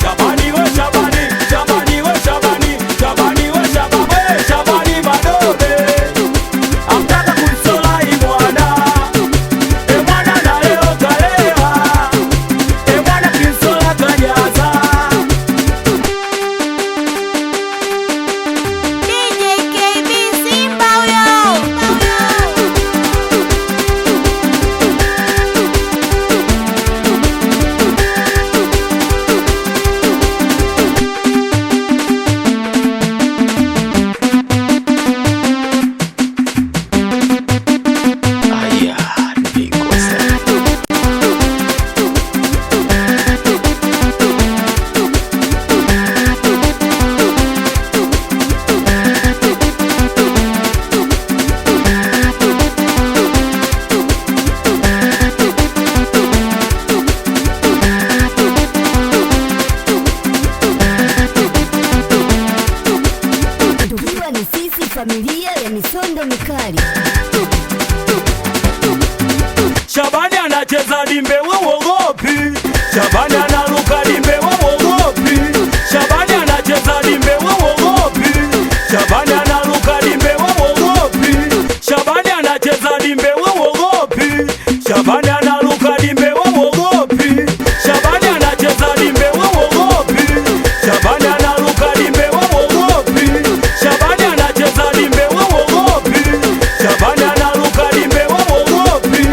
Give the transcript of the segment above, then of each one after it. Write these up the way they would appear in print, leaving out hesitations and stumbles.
Shabani we Shabani, Shabani we Shabani, Shabani we Shabani, Shabani Madobe. Amtaka kumsola imwana, emwana na leo kalewa, emwana kimsola kanyaza. DJ KB Simba huyo. Aya, nimeikosa. Tukiwa ni sisi familia ya misondo mikali. Shabani anacheza dimbe wewe uogopi. Shabani anaruka dimbe wewe uogopi. Shabani anacheza dimbe wewe uogopi. Shabani anaruka dimbe wewe uogopi. Shabani anacheza dimbe wewe uogopi. Shabani anaruka dimbe wewe uogopi. Shabani anacheza dimbe wewe uogopi. Shabani anaruka dimbe wewe uogopi. Shabani anacheza dimbe wewe uogopi. Shabani anaruka dimbe wewe uogopi.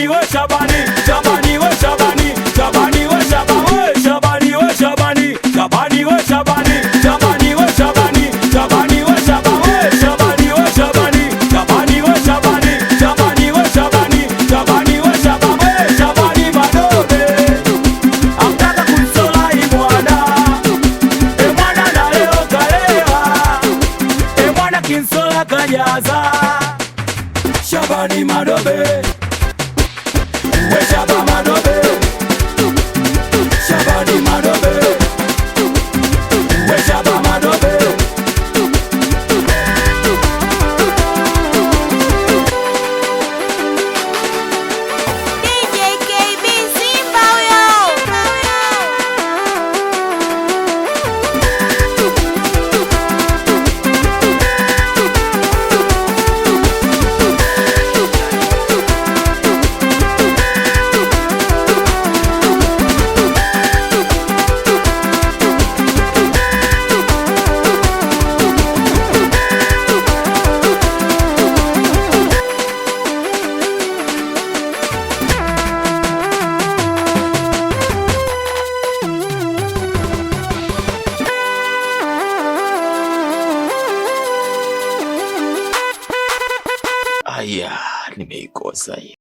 Shabani we Shabani, Shabani we Shabani, Shabani we Shabani, Shabani we Shabani, Shabani we Shabani, Shabani we Shabani, Shabani we Shabani, Shabani we Shabani, Shabani we Shabani, Shabani we Shabani, Shabani we Shabani, Shabani Madobe. Amtaka kumsola imwana, emwana na leo kalewa, emwana kinsola kajaza. Shabani Madobe, we Shabani Madobe, Shabani Madobe, we Shabani Madobe. DJ KB Simba huyo. Aya, nimeikosa hii.